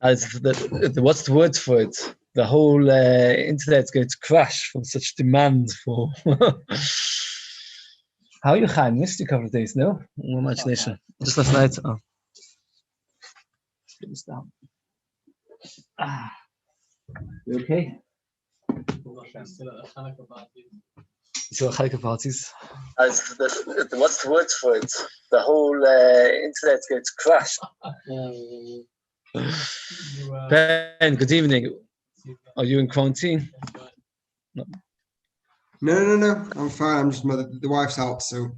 What's the word for it? The whole internet's going to crash from such demand for. How are you, Chaim? Missed you a couple of days, no? No imagination. Just last night. Oh. Get this down. You okay? So Hanukkah parties. What's the word for it? The whole internet's going to crash. Ben, good evening. Are you in quarantine? No. No. I'm fine. I'm just the wife's out, so.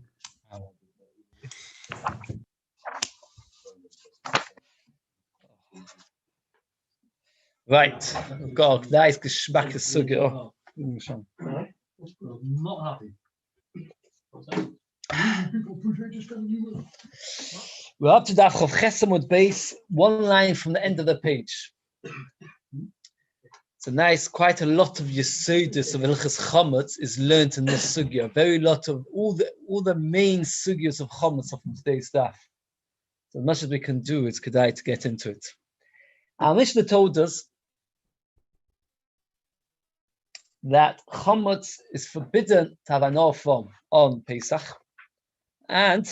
Right. We've got a nice geschmack sugar. Not happy. We're up to Daf Chav Chesamud base, one line from the end of the page. It's a nice, quite a lot of Yesodus of Hilchas Chametz is learned in this sugya. Very lot of all the main sugyas of Chametz of today's Daf. So as much as we can do, it's kedai to get into it. Our Mishnah told us that Chametz is forbidden to have an from on Pesach, and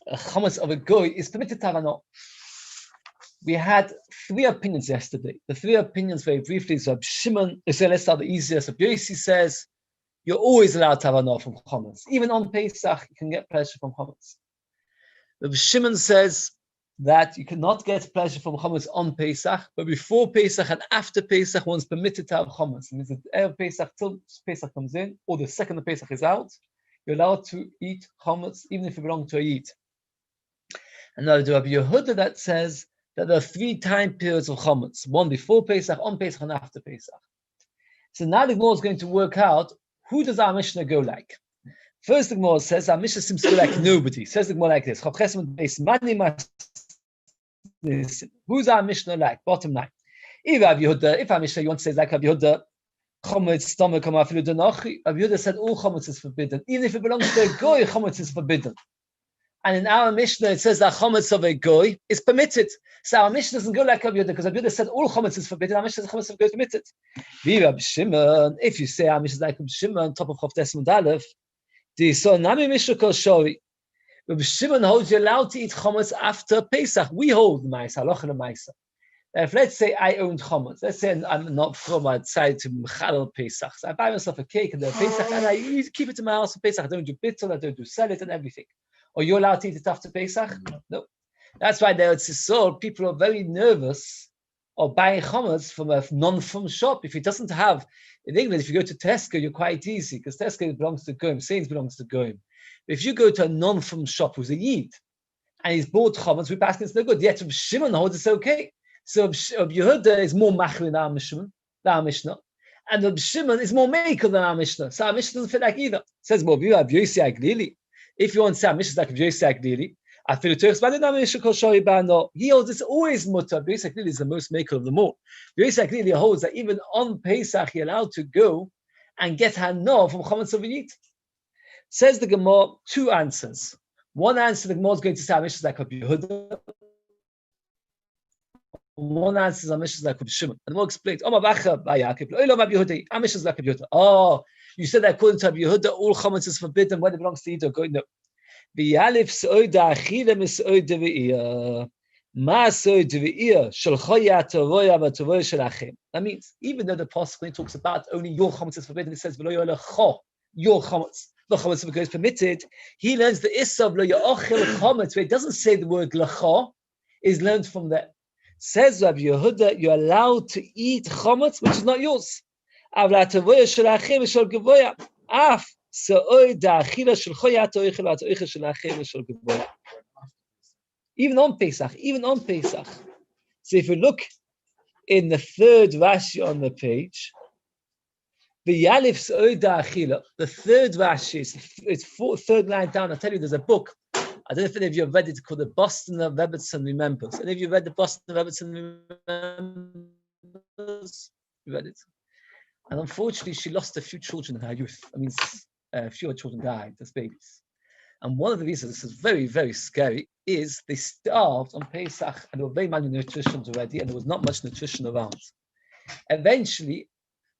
a Chametz of a goy is permitted to have an. We had three opinions yesterday. The three opinions, very briefly, is Reb Shimon. Let's start the easiest. Reb Yosi says you're always allowed to have an from Chametz. Even on Pesach, you can get pleasure from Chametz. Reb Shimon says that you cannot get pleasure from Chametz on Pesach, but before Pesach and after Pesach, one's permitted to have Chametz. It means that Erev Pesach till Pesach comes in, or the second of Pesach is out, you're allowed to eat Chametz, even if you belong to a Yid. And now the Rabbi Yehuda that says that there are 3 time periods of Chametz, one before Pesach, on Pesach, and after Pesach. So now the Gemara is going to work out, who does our Mishnah go like? First, the Gemara says, our Mishnah seems to go like nobody. Says the Gemara like this, who's our Mishnah like? Bottom line. If our Mishnah, you want to say like Rabbi Yehuda, Chametz, stomach, Rabbi Yehuda said all Chametz is forbidden. Even if it belongs to a goy, Chametz is forbidden. And in our Mishnah, it says that Chametz of a goy is permitted. So our Mishnah doesn't go like Rabbi Yehuda, because Rabbi Yehuda said all Chametz is forbidden. Our Mishnah says Chametz of a goy is permitted. If you say our Mishnah is like Rabbi Shimon, top of Chav Desmond Aleph, the so Nami Mishnah Kol Shori. Rabbi Shimon holds you're allowed to eat Chametz after Pesach. We hold the Ma'isa, halacha the Ma'isa. If let's say I owned Chametz, let's say I'm not from, I decided to Mechadel Pesach. So I buy myself a cake and then Pesach, and I keep it in my house for Pesach. I don't do bittul, I don't do sell it and everything. Or you're allowed to eat it after Pesach? No. That's why there it's so people are very nervous of buying Chametz from a non-from shop. If it doesn't have, in England, if you go to Tesco, you're quite easy, because Tesco belongs to Goyim, Saints belongs to Goyim. But if you go to a non-from shop who's a Yid, and he's bought Chametz, we pass it's no good. Yet Reb Shimon holds it's okay. So Reb Yehuda is more machli than our Mishnah. And Reb Shimon is more maker than our Mishnah. So our Mishnah doesn't fit like either. It says, well, you have Yosi Aglili. If you want to say our Mishnah is like Yosi Aglili, I feel it. He holds it's always mutter. Yosi Aglili is the most maker of them all. Yosi Aglili holds that even on Pesach, you're allowed to go and get Hana from Chametz of a Yid. Says the Gemara, 2 answers. One answer, the Gemara is going to say our Mishnah is like Rabbi Yehuda. One answer is our Mishnah is like Rabbi Shimon. And we'll explain. Oh, you said that according to Rabbi Yehuda, all Chametz is forbidden when it belongs to Yid or Goy. No. That means even though the Pasuk talks about only your Chametz is forbidden, it says your Chametz. The Chametz of a goy is permitted. He learns the Issa of lo ya'achil Chametz, where it doesn't say the word lacha, is learned from there. Says Rabbi Yehuda, you're allowed to eat Chametz, which is not yours. Even on Pesach. So if you look in the 3rd Rashi on the page, the third Rashi, it's 3rd line down. I'll tell you, there's a book. I don't know if any of you have read it, called the Boston Rebbetzin Remembers. Any of you read the Boston Rebbetzin Remembers? You read it? And unfortunately, she lost a few children in her youth. I mean, a few children died as babies. And one of the reasons this is very, very scary is they starved on Pesach and they were very malnutritioned already, and there was not much nutrition around. Eventually,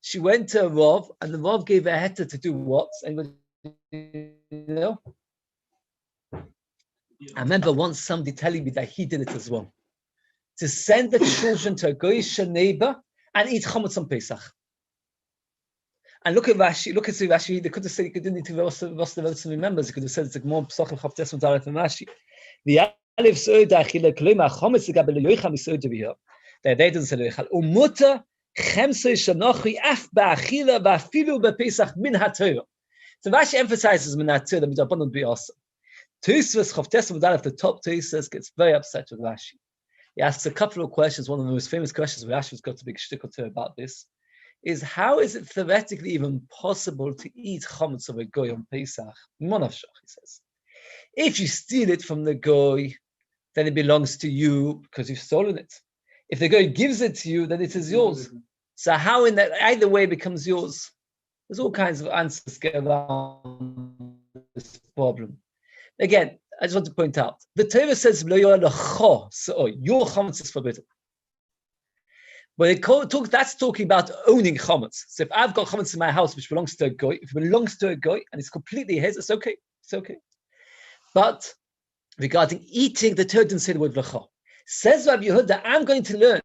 she went to a Rav, and the Rav gave her a heter to do what? Anybody know? I remember once somebody telling me that he did it as well. To send the children to a Goyish neighbor and eat chametz on Pesach. And look at Rashi, Rashi, they could have said, you didn't need to Rosh the remembers, you could have said it's like more Pesachim Chavtes Mutaret and Rashi. The Alif Soida Achille Klima Chametz Gabe Leyoicha Misoida V'Yor. They didn't say Leyoichal. Umuta Chemsei Shanochi Af Ba'achila Ba'afilu B'Pesach Min HaTorah. So Rashi emphasizes Min HaTorah, that abundant be awesome. Tosfos Chavtes Mutaret, the top Tosfos, gets very upset with Rashi. He asks a couple of questions. One of the most famous questions where Rashi's got a big shtick or two about this is, how is it theoretically even possible to eat chametz of a goy on Pesach? Monavshach, he says. If you steal it from the goy, then it belongs to you because you've stolen it. If the goy gives it to you, then it is yours. So how in that either way it becomes yours? There's all kinds of answers to get around this problem. Again, I just want to point out, the Torah says, your chametz is forbidden. But that's talking about owning chametz. So if I've got chametz in my house, which belongs to a goy, if it belongs to a goy and it's completely his, it's okay. It's okay. But regarding eating, the Torah didn't say the word l'cha. Says Rabbi Yehuda, I'm going to learn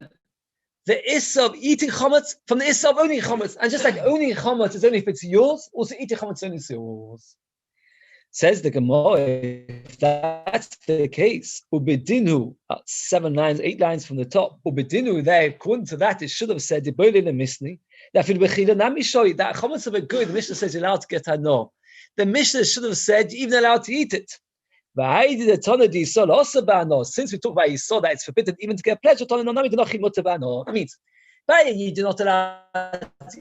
the issa of eating chametz from the issa of owning chametz. And just like owning chametz is only if it's yours, also eating chametz only is yours. Says the Gemara, if that's the case, ubedinu, 8 lines from the top, ubedinu there, according to that, it should have said, that chametz of a good, the Mishnah says you're allowed to get no. The Mishnah should have said, you're even allowed to eat it. Since we talk about Yisod, that it's forbidden even to get pleasure, that means, you're not allowed to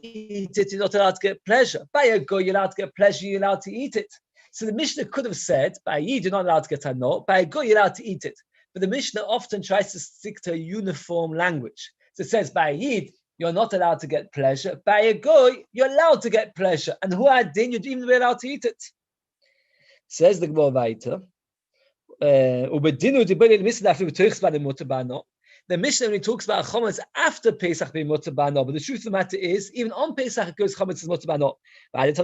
eat it, you're not allowed to get pleasure. By a go, you're allowed to get pleasure, you're allowed to eat it. So the Mishnah could have said, by Yid, you're not allowed to get hano, by a go, you're allowed to eat it. But the Mishnah often tries to stick to a uniform language. So it says, by Yid, you're not allowed to get pleasure. By a go, you're allowed to get pleasure. And who had din, you'd even be allowed to eat it. Says the Gemara weiter. The Mishnah only talks about chametz after Pesach being mutter b'ano, but the truth of the matter is, even on Pesach it goes chametz is mutter b'ano. Since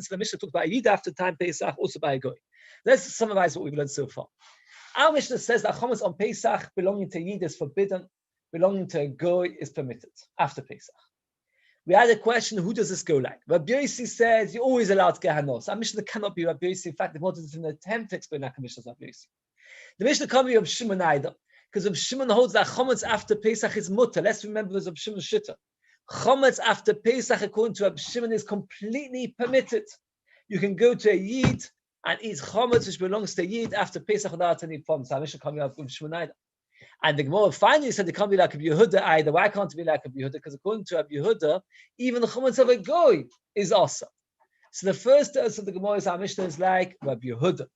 the Mishnah talks about Yid after time Pesach, also by a goy. Let's summarize what we've learned so far. Our Mishnah says that chametz on Pesach belonging to Yid is forbidden, belonging to a goy is permitted after Pesach. We had a question, who does this go like? Rabbi Yossi says you're always allowed to get hanos. Our Mishnah cannot be Rabbi Yossi. In fact, the Gemara is an attempt to explain that Mishnah as Rabbi Yossi. The Mishnah can't be of Shimon either, because of Shimon holds that chametz after Pesach is mutter. Let's remember there's of Shimon shitta. Chametz after Pesach, according to Reb Shimon, is completely permitted. You can go to a Yid and eat chametz which belongs to Yid after Pesach without any problem. So our Mishnah can't be of Shimon either. And the Gemara finally said it can't be like a Yehuda either. Why can't it be like a Yehuda? Because according to Rabbi Yehuda, even the chametz of a goy is awesome. So the first verse of the Gemara is our Mishnah is like Rabbi Yehuda.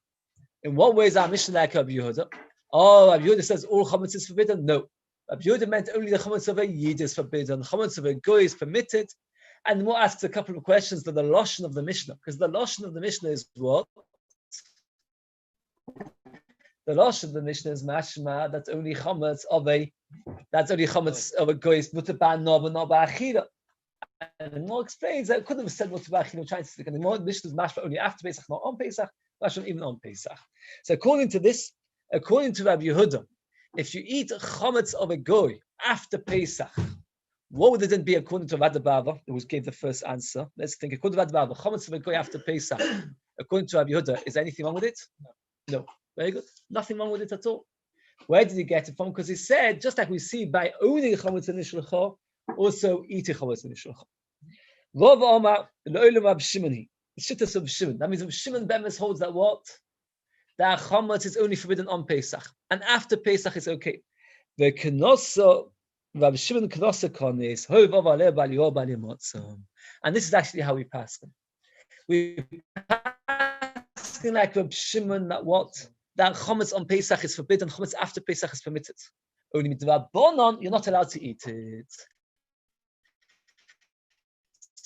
In what way is our Mishnah like Rabbi Yehuda? Oh, Rabbi Yehuda says all chametz is forbidden. No, Rabbi Yehuda meant only the chametz of a Yid is forbidden. Chametz of a goy is permitted. And the Gemara asks a couple of questions to the lashon of the Mishnah, because the lashon of the Mishnah is what? The lashon of the Mishnah is mashma that only chametz of a goy is mutar b'ano but not b'achila. And the Gemara explains that it could have said mutar b'achila, trying to stick. And the Mishnah is mashma only after Pesach, not on Pesach. Even on Pesach. So according to this, according to Rabbi Yehuda, if you eat chametz of a goy after Pesach, what would it then be according to Rabbi Bava, who gave the first answer? Let's think. According to Rabbi Bava, chametz of a goy after Pesach, according to Rabbi Yehuda, is there anything wrong with it? No. Very good. Nothing wrong with it at all. Where did he get it from? Because he said, just like we see by owning chametz in Ishlecha, also eating chametz in Ishlecha. Rav Omar, L'olam Rab Shimoni. The shittas of Shimon. That means if Shimon Bemes holds that what? That chametz is only forbidden on Pesach. And after Pesach it's okay. The Kenosa, Rabbi Shimon Kenosa Konis, Hovav Aleh Balior Balimotza. And this is actually how we pass them. We pass them like Rabbi Shimon that what? That chametz on Pesach is forbidden, chametz after Pesach is permitted. Only with the Rabbanon, you're not allowed to eat it.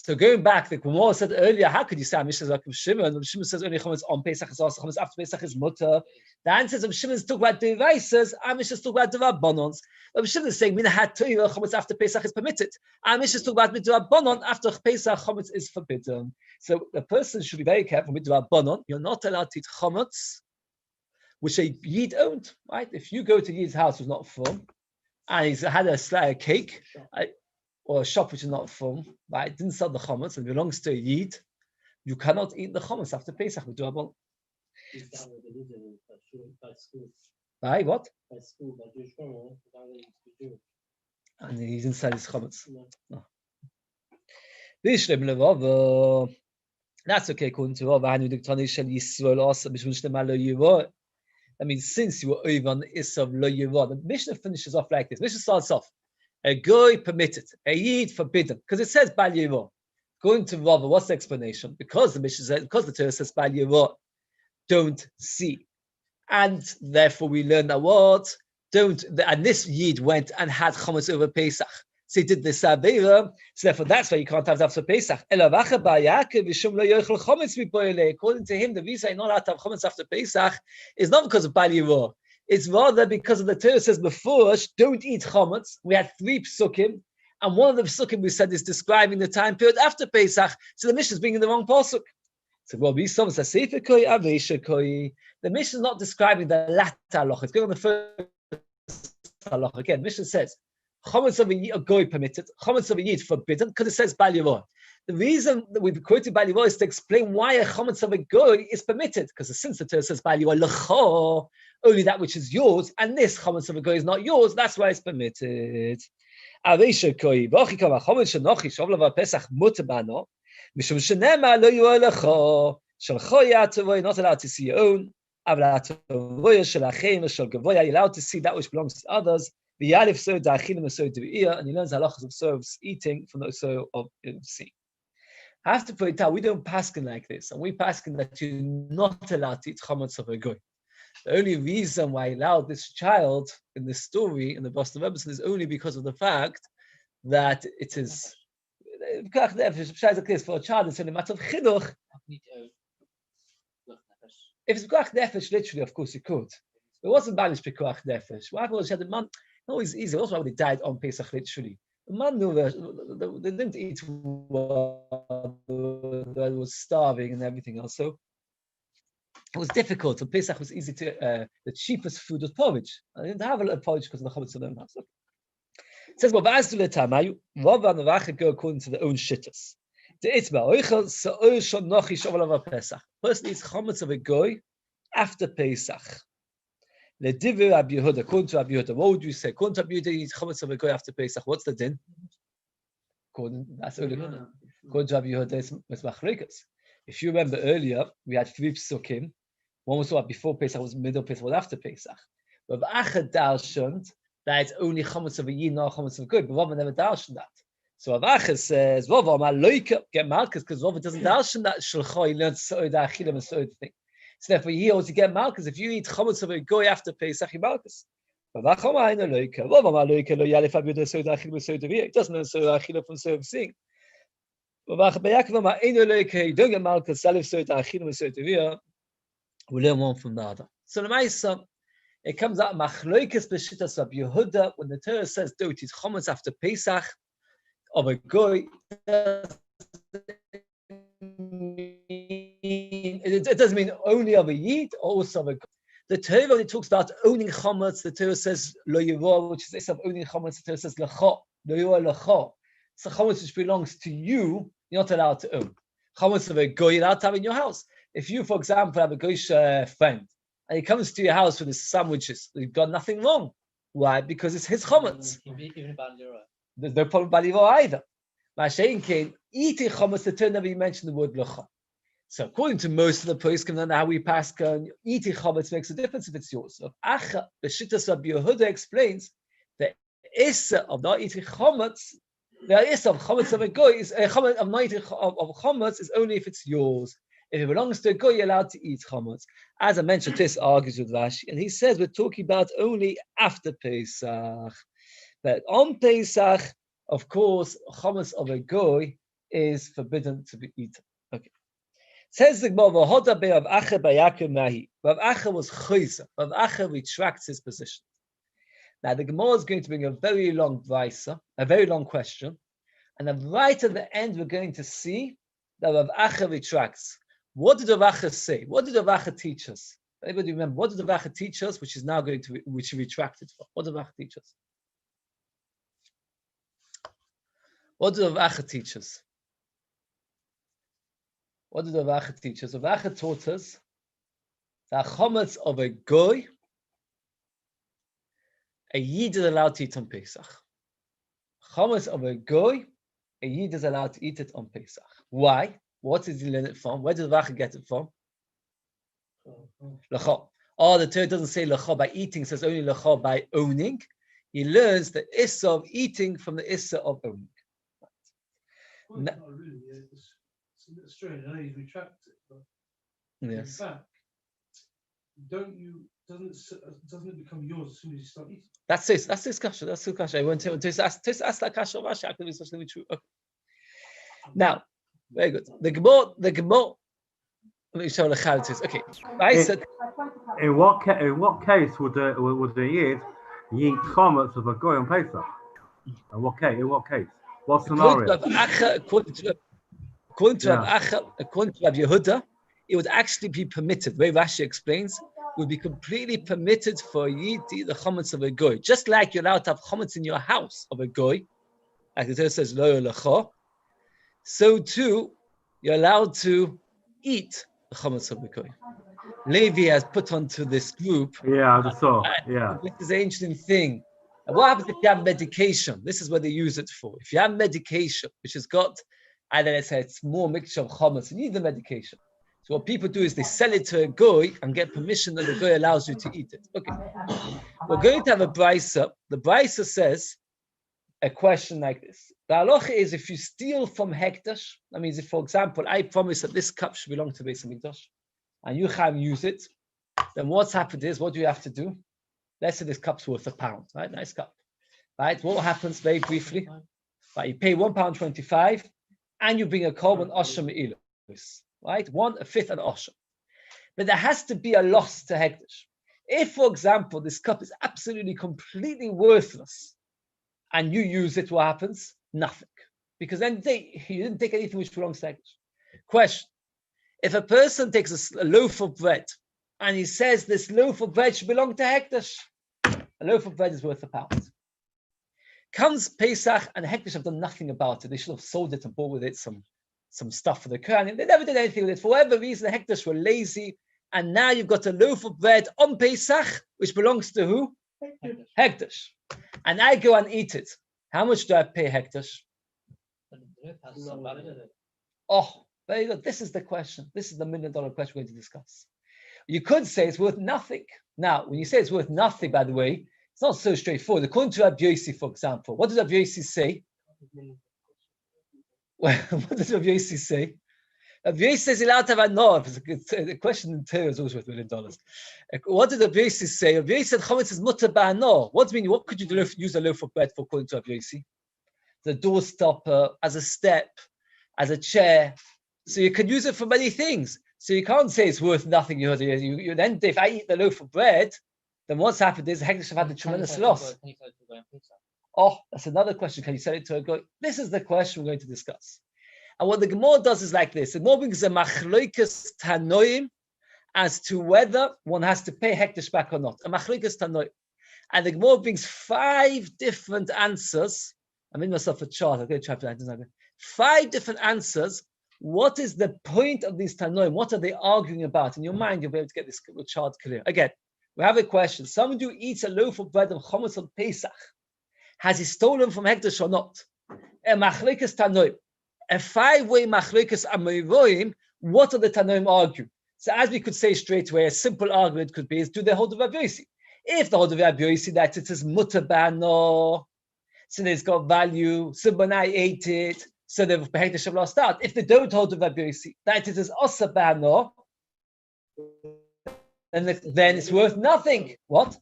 So going back, the Gemara said earlier, how could you say Mishnah is like Shimon? When Shimon says only chametz on Pesach is also chametz after Pesach is mutter. The answers of Shimon's talk about devices, and Mishnah's talk about derabbanons. But Shimon is saying minhat toira chametz after Pesach is permitted, and Mishnah's talk about midrabbanon after Pesach chametz is forbidden. So the person should be very careful with midrabbanon. You're not allowed to eat chametz, which a yid owned. Right? If you go to yid's house who's not full, and he's had a cake. Or a shop which is not full, right? It didn't sell the chametz and belongs to a yid, you cannot eat the chametz after Pesach with durable. Right? What? And he didn't sell his chametz. No. That's okay, according to Rav. That means since you were over on the Isav Lo Yirah, the Mishnah finishes off like this. Mishnah starts off. A goy permitted, a yid forbidden, because it says Bal Yirah. Going to Rava, what's the explanation? Because the Mishnah says, because the Torah says Bal Yirah, don't see, and therefore we learn that what don't. And this yid went and had chametz over Pesach, so he did this avera. So therefore, that's why you can't have it after Pesach. According to him, the reason you're not allowed to have chametz after Pesach is not because of Bal Yirah. It's rather because of the Torah says before, don't eat chametz. We had 3 psukim, and one of the psukim we said is describing the time period after Pesach. So the Mishnah is bringing the wrong pasuk. So well, we saw the Mishnah is not describing the latter halacha. It's going on the first halacha. Again, Mishnah says chametz of a goy permitted, chametz of a yid forbidden, because it says Bal Yirah. The reason that we've quoted Bal Yirah is to explain why a chametz of a goy is permitted, because since the Torah says Bal Yirah l'cha, only that which is yours, and this chametz of a goy is not yours, that's why it's permitted. Areisha koi, v'achi kama chametz shenochi shavla v'pesach muter bano, mishum shenema lo yirah l'cha, shel choya tavoy, not allowed to see your own, avla tavoy shel achem shel gavoya, you're allowed to see that which belongs to others. V'yalif so da'achilim so d'v'iyah, and he learns halachas of serves eating from the so of seeing. I have to point out, we don't paskin like this, and we paskin that you're not allowed to eat chametz of a goy. The only reason why I allowed this child in this story in the Boston Rebbetzin is only because of the fact that it is for a child. It's only a matter of chinuch. If it's pikuach nefesh, literally, of course you could. It wasn't banish pikuach nefesh. What happened was she had a man. Always easy. Also, when they died on Pesach, literally. The man knew they didn't eat while they was starving and everything else. So it was difficult. So Pesach was easy to. The cheapest food was porridge. I didn't have a lot of porridge because of the chametz in their house. It says, "Well, as to the tamayu, Rav and Racha go according to their own shittas. The itzba oichel se'ol shonochi shavalav Pesach. Person eats chametz of a goy after Pesach. Le divrei Rabbi Yehuda, according to Rabbi Yehuda, what would you say? According to Rabbi Yehuda, eats chametz of a goy after Pesach. What's the din? That's only according to Rabbi Yehuda, it's machlokas. If you remember earlier, we had 3 psukim. One was what before Pesach, was middle Pesach, was after Pesach. But Achad darshaned that it's only chametz of a yid, not chametz of a goy. But Rava never darshaned that. So Avachas says, Rava amar loika, get malchus, because Rava doesn't darshan that shalcha, he learns so'od achilim and so'od thing. So therefore, he also get malchus. If you eat chametz of a goy after Pesach, you malchus. Avach amar ina loika, Rava amar loika lo yalef abiyodah so'od achilim and so'od aviyah. It doesn't learn so'od achilim from so'od seeing. Avach b'Yaakov amar ina loika, you don't get malchus, salif so'od achilim and so'od aviyah. We learn one from the other. So the Ma'isa, it comes out machloikas b'shittas Rabbi Yehuda when the Torah says don't eat chametz after Pesach of a goy. It doesn't mean only of a yid, also of a goy. The Torah only talks about owning chametz. The Torah says lo yirah, which is this of owning chametz. The Torah says lecha, lo yirah lecha. So chametz which belongs to you, you're not allowed to own. Chametz of a goy you're allowed to have in your house. If you, for example, have a goyish friend and he comes to your house with his sandwiches, you've got nothing wrong. Why? Because it's his chametz. There's no problem with Bal Yirah either. Ma'ashein Kain, eating chametz, the Torah never mentioned the word lecha. So according to most of the poskim and how we pass, eating chametz makes a difference if it's yours. So Acha, the Shittas Rabbi Yehuda explains the issa of not eating chametz, the issa of chametz of a goy is of not eating of chametz is only if it's yours. If it belongs to a goy, you're allowed to eat chametz. As I mentioned, this argues with Rashi, and he says we're talking about only after Pesach. But on Pesach, of course, chametz of a goy is forbidden to be eaten. Okay. Says the Gemara, "Hoda be Rav Acha b'Yaakov Mahi." Rav Acha was chayzer. Rav Acha retracts his position. Now the Gemara is going to bring a very long brisa, a very long question, and then right at the end we're going to see that Rav Acha retracts. What did Rav Acha say? What did Rav Acha teach us? Everybody remember, what did Rav Acha teach us, which is now going to, which he retracted from? What did Rav Acha teach us? What did Rav Acha teach us? What did Rav Acha teach us? Rav Acha taught us that chametz of a goy, a yid is allowed to eat on Pesach. Chametz of a goy, a yid is allowed to eat it on Pesach. Why? What did he learn it from? Where did Rav Acha get it from? L'cha. Oh, the Torah doesn't say l'cha by eating, it says only l'cha by owning. He learns the issa of eating from the issa of owning. Well, not really, it's a bit strange. I know he's retracted it, but Yes. in fact, doesn't it become yours as soon as you start eating? That's this kasha. That's the kasha. I want to ask that kasha of Rashi. Actually, it's actually true. Okay. Now, very good. The Gemara. Let me show the chalices. Okay. I said. In what case would the yid eat chametz of a goy on Pesach? In what case? What scenario? According to Rav Yehuda, it would actually be permitted. The way Rashi explains, it would be completely permitted for a yid to eat the chametz of a goy, just like you're allowed to have chametz in your house of a goy, like the Torah says lo lecha. So too, you're allowed to eat the chametz of a goy. Levi has put onto this group. Yeah, I saw. Yeah. This is an interesting thing. And what happens if you have medication? This is what they use it for. If you have medication, which has got, either let's say it's more mixture of chametz, you need the medication. So what people do is they sell it to a goy and get permission that the goy allows you to eat it. Okay. We're going to have a brisa. The brisa says a question like this. The halacha is if you steal from hekdash, that means if, for example, I promise that this cup should belong to Beis Hamikdash, and you can't use it, then what's happened is, what do you have to do? Let's say this cup's worth £1, right? Nice cup, right? What happens very briefly? Right, you pay £1.25, and you bring a korban osher me'ilos, right? 1/5 an osher. But there has to be a loss to hekdash. If, for example, this cup is absolutely, completely worthless, and you use it, what happens? Nothing, because then you didn't take anything which belongs to hekdash. Question: if a person takes a loaf of bread and he says this loaf of bread should belong to hekdash, a loaf of bread is worth £1. Comes Pesach and hekdash have done nothing about it. They should have sold it and bought with it some stuff for the Kohanim. They never did anything with it. For whatever reason, the hekdash were lazy, and now you've got a loaf of bread on Pesach which belongs to who? Hekdash. And I go and eat it. How much do I pay hekdash? Oh, very good. This is the question. This is the $1 million question we're going to discuss. You could say it's worth nothing. Now, when you say it's worth nothing, by the way, it's not so straightforward. According to Rabbi Yossi, for example, what does Rabbi Yossi say? Well, what does Rabbi Yossi say? Rabbi Yossi says he's allowed to have a no. The question in Torah is always worth $1 million. What did Rabbi Yossi say? Rabbi Yossi said chametz is mutter ba'ano. What do you mean? What could you use a loaf of bread for, according to Rabbi Yossi? As a door stopper, as a step, as a chair. So you can use it for many things. So you can't say it's worth nothing. You then, if I eat the loaf of bread, then what's happened is hekdash have had a tremendous loss. Oh, that's another question. Can you sell it to a goy? This is the question we're going to discuss. And what the Gemara does is like this. The Gemara brings a machloikas tanoim as to whether one has to pay hekdash back or not. A machloikas tanoim. And the Gemara brings 5 different answers. I made myself a chart. I'm going to try to write 5 different answers. What is the point of these Tanoim? What are they arguing about? In your mind, you'll be able to get this chart clear. Again, we have a question. Someone who eats a loaf of bread of chametz on Pesach, has he stolen from hekdash or not? A machlokas Tanoim. A 5-way machlokas amoiroim. What are the Tanoim arguing? So as we could say straight away, a simple argument could be, is do they hold of Rabbi Yossi? If they hold of Rabbi Yossi, that it is mutter ba'ano, so it's got value, so when I ate it, so the hekdash have lost out. If they don't hold the Rabbi Yossi, that it is osa ba'ano, then it's worth nothing. What?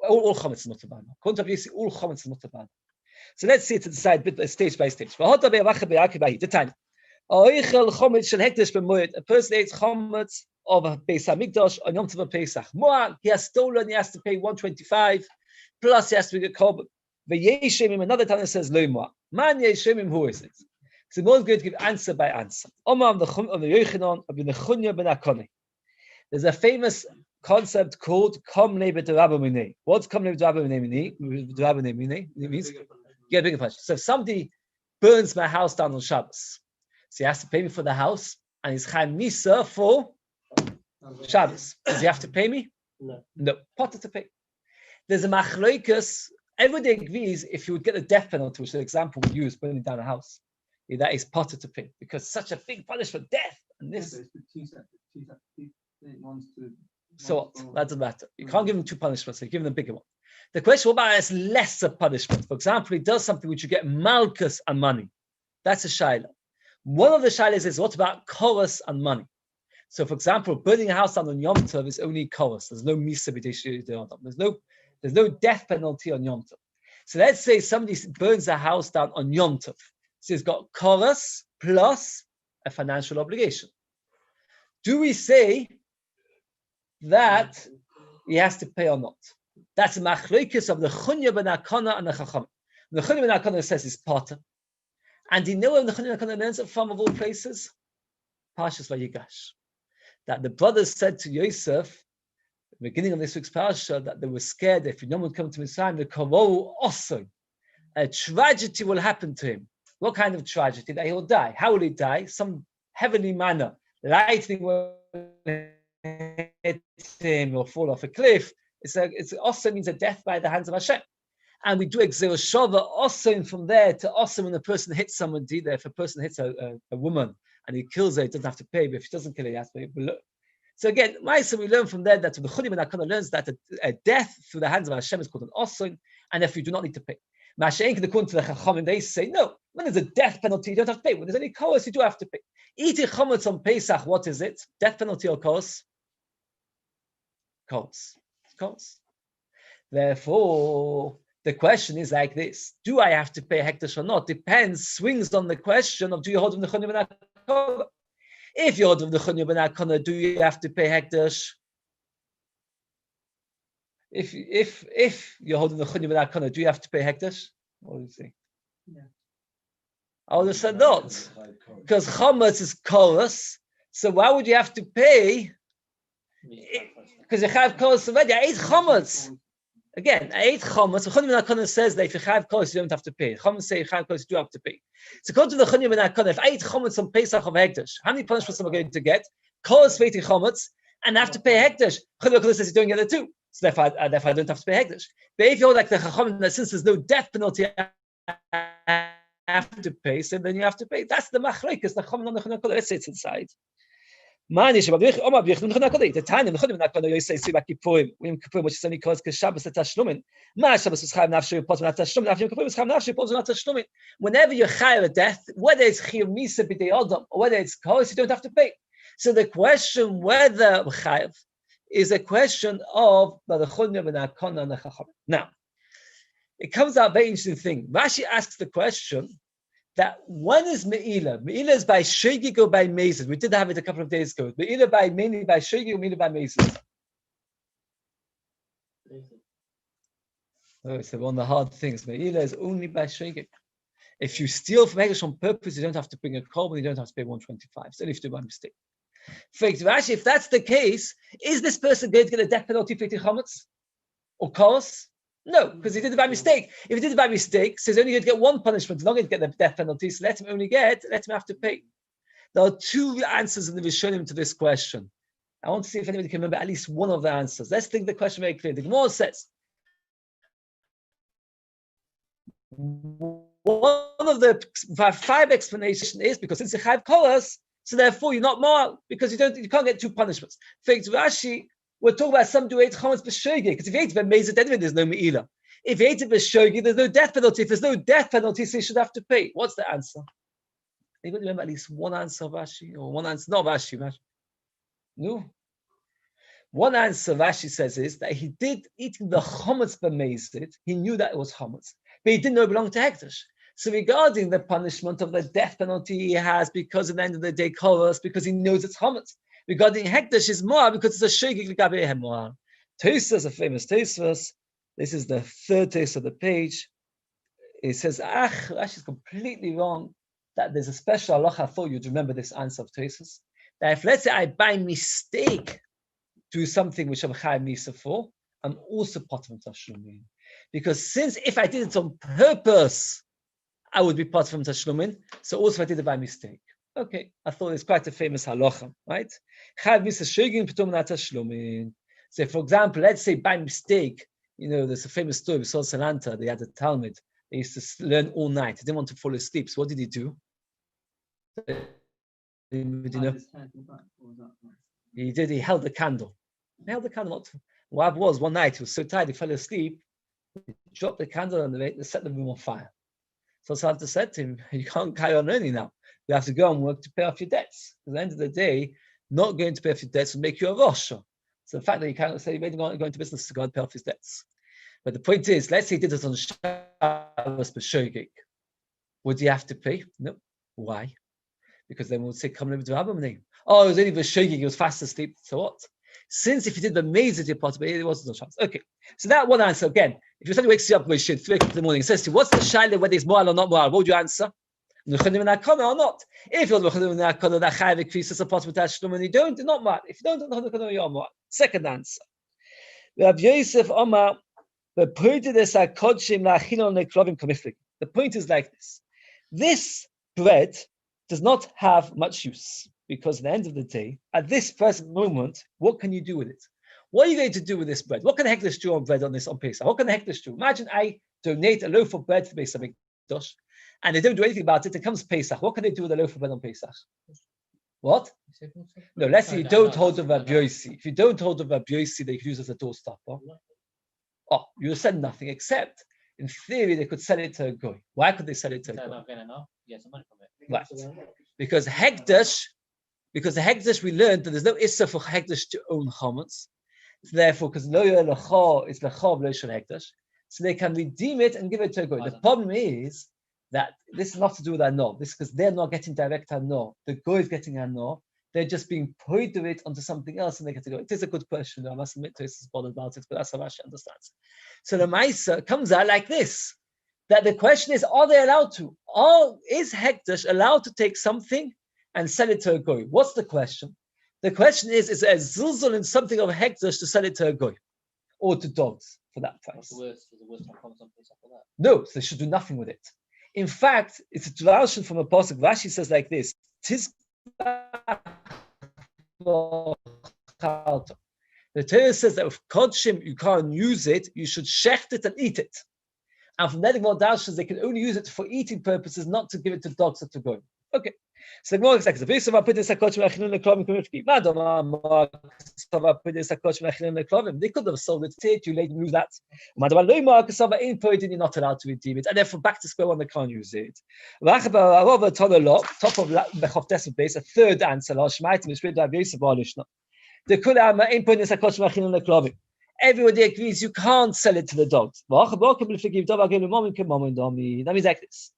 All chametz is not ba'ano. According to Rabbi Yossi, all chametz is not ba'ano. So let's see it to the side, bit stage by stage. The time. A person eats chametz of a Pesach Mikdash on Yom Tov Pesach. He has stolen, he has to pay 125, plus he has to get korban. V'yeshemim, another time it says lo moa. Man yeshemim, who is it? So the most going to give answer by answer. There's a famous concept called Komnei b'Torabah. What's Komnei b'Torabah means? Get a bigger punch. So if somebody burns my house down on Shabbos, so he has to pay me for the house, and he's Chaim Misa for Shabbos. Does he have to pay me? No. Potter to pay. There's a machloikus. Everybody agrees if you would get a death penalty, which is the example we use, burning down a house, that is potter to pay, because such a big punishment, death, and this. So that doesn't matter. You can't give him two punishments, so you give him a bigger one. The question about is lesser punishment. For example, he does something which you get malchus and money. That's a shaila. One of the shailas is what about chorus and money? So, for example, burning a house down on Yom Tov is only chorus. There's no misa b'dei. There's no death penalty on Yom Tov. So let's say somebody burns a house down on Yom Tov. So he's got chorus plus a financial obligation. Do we say that he has to pay or not? That's a machlokes of the Chunya ben Akana and the Chacham. The Chunya ben Akana says he's potter. And do you know where the Chunya ben Akana learns it from, of all places? Parshas Vayigash. That the brothers said to Yosef, at the beginning of this week's parsha, that they were scared that if no one would come to Mitzrayim, the Kavod also, a tragedy will happen to him. What kind of tragedy? That he will die. How will he die? Some heavenly manner. Lightning will hit him or fall off a cliff. It's also means a death by the hands of Hashem. And we do Exil Shava also from there to also when a person hits somebody there. If a person hits a woman and he kills her, he doesn't have to pay. But if he doesn't kill her, he has to pay. So again, so we learn from there that the Chudim and Akana learns that a death through the hands of Hashem is called an osun, and if you do not need to pay. According to the Chachamim, they say no. When there's a death penalty, you don't have to pay. When there's any course, you do have to pay. Eating chametz on Pesach, what is it? Death penalty or course? Course. Therefore, the question is like this: do I have to pay hekdesh or not? Depends, swings on the question of do you hold of the Chudim and Akana? If you hold of the Chudim and Akana, do you have to pay hekdesh? If you're holding the Chudim and Akana, do you have to pay hekdesh? What do you think? Yeah. I would have said not, because chametz is chorus. So why would you have to pay? Because you have chorus already. I ate chametz. Again, I ate chametz. The Chudim and Akana says that if you have chorus, you don't have to pay. Chametz say you have chorus, you do have to pay. So according to the Chudim and Akana, if I eat chametz on Pesach of hekdesh, how many punishments am I going to get? Chorus for eating chametz, and I have to pay hekdesh. Chudim and Akana says you don't get it too. So therefore I don't have to pay hekdesh. But if you're like the Chacham, that since there's no death penalty, I have to pay, so then you have to pay. That's the machlokes. The Chacham on the Chudim. Let's say it's inside. The time in the Chudim and you say Sivak Kippurim, Yom Kippurim, which is only called Shabbos at Tashlumin. Ma Shabbos was Chayav Nafshu Potzim at Tashlumin. Yom Kippurim was Chayav Nafshu Potzim at Tashlumin. Whenever you chayav a death, whether it's Chiyuv Misa b'dei Adam or whether it's Kos, you don't have to pay. So the question whether chayav is a question of the Chudim and Akana and the Chacham. Now, it comes out a very interesting thing. Rashi asks the question that when is Me'ilah? Me'ilah is by Shegig or by Mezid. We did have it a couple of days ago. Me'ilah mainly by Shegig or Me'ilah by Mezid? Oh, it's one of the hard things. Me'ilah is only by Shegig. If you steal from Hekdesh on purpose, you don't have to bring a korban, you don't have to pay 125. So if you do by mistake. Rashi, if that's the case, is this person going to get a death penalty for eating chametz? Or kos? No, because he did it by mistake. If he did it by mistake, so he's only going to get one punishment, he's not going to get the death penalty, so let him have to pay. There are two answers in the Rishonim to this question. I want to see if anybody can remember at least one of the answers. Let's think the question very clearly. The Gemara says, one of the five explanations is because since you have kolas, so therefore you're not more, because you can't get two punishments. For Rashi, we're talking about some who ate chametz b'shogi, because if you ate it b'mezid, anyway, there's no me'ilah. If you ate it b'shogi, there's no death penalty. If there's no death penalty, so you should have to pay. What's the answer? Anybody remember at least one answer of Rashi? Or one answer, not Rashi. No. One answer Rashi says is that he did eating the chametz b'mezid. He knew that it was chametz. but he didn't know it belonged to Hekdesh. So regarding the punishment of the death penalty he has because at the end of the day, Koros, because he knows it's Hametz. Regarding Hekdesh is more because it's a Shogeg L'Gabei Hemor. Tosfos, a famous Tosfos. This is the third Tosfos of the page. It says, actually it's completely wrong that there's a special halacha. I thought you'd remember this answer of Tosfos. That if, let's say, I by mistake do something which I'm chayav misa for, I'm also part of Tashlumin. Because since if I did it on purpose, I would be part from Tashlumin. So also if I did it by mistake. Okay, I thought it's quite a famous halacha, right? Chayav misa shogin p'tum na Tashlumin. So for example, let's say by mistake, there's a famous story with Sol Salanta. They had a Talmud. They used to learn all night. They didn't want to fall asleep. So what did he do? He held the candle. What was one night, he was so tired, he fell asleep, he dropped the candle and they set the room on fire. So Santa said to him, you can't carry on earning now. You have to go and work to pay off your debts. At the end of the day, not going to pay off your debts will make you a Rosh. So the fact that you can't say, you're going into business to go and pay off his debts. But the point is, let's say he did it on Shabbos B'Shogeg. Would he have to pay? No. Why? Because then we'll say, come live with the Rabbi name. Oh, it was only B'Shogeg, he was fast asleep. So what? Since if you did the maze you're part of it, there wasn't no chance. Okay, so that one answer again. If somebody wakes you up with 3 o'clock in the morning, says to you, what's the shaila whether it's moral or not moral? What would you answer? Or not? If you're that chayav increases a part of tashlum and you don't, you're not moral. If you don't, you're moral. Second answer. Rav Yosef Omar, the point is like this. This bread does not have much use. Because at the end of the day, at this present moment, what can you do with it? What are you going to do with this bread? What can the Hekdesh do on bread on Pesach? What can the Hekdesh do? Imagine I donate a loaf of bread to Pesach Mikdash, and they don't do anything about it. It comes Pesach. What can they do with a loaf of bread on Pesach? What? No, let's say you don't hold of Rabbi Yossi. If you don't hold of Rabbi Yossi, they could use it as a doorstopper. Oh, you said nothing, except in theory they could sell it to a goy. Why could they sell it to a goy? Right. Because the Hekdesh, we learned that there's no issa for Hekdesh to own chametz. Therefore, because lo yelecha is lecha v'lo shel Hekdesh, so they can redeem it and give it to a goy. The problem is that this is not to do with anor. This is because they're not getting direct anor. The goy is getting anor. They're just being paid to it onto something else, and they get to go. It is a good question. I must admit to is bothered about it, but that's how Rashi understands. So the Maisa comes out like this: that the question is, are they allowed to? Is Hekdesh allowed to take something and sell it to a goy? What's the question? The question is it a zilzul in something of Hekdesh to sell it to a goy or to dogs for that price? No, so they should do nothing with it. In fact, it's a drashan from a pasuk. Rashi says like this: "Tis the Torah says that with kodshim you can't use it. You should shecht it and eat it. And from there, the they can only use it for eating purposes, not to give it to dogs or to goy. Okay. So the more exact, the first of our putting sakotch mechin the klovim community. Madam, they could have sold it to you, later use that. Madam, no more kasava in point, and you're not allowed to redeem it. And therefore, back to square one, they can't use it. Top of Bechoftes base, a third answer. The kulam in point is sakotch mechin the klovim. Everybody agrees you can't sell it to the dogs. That means like this.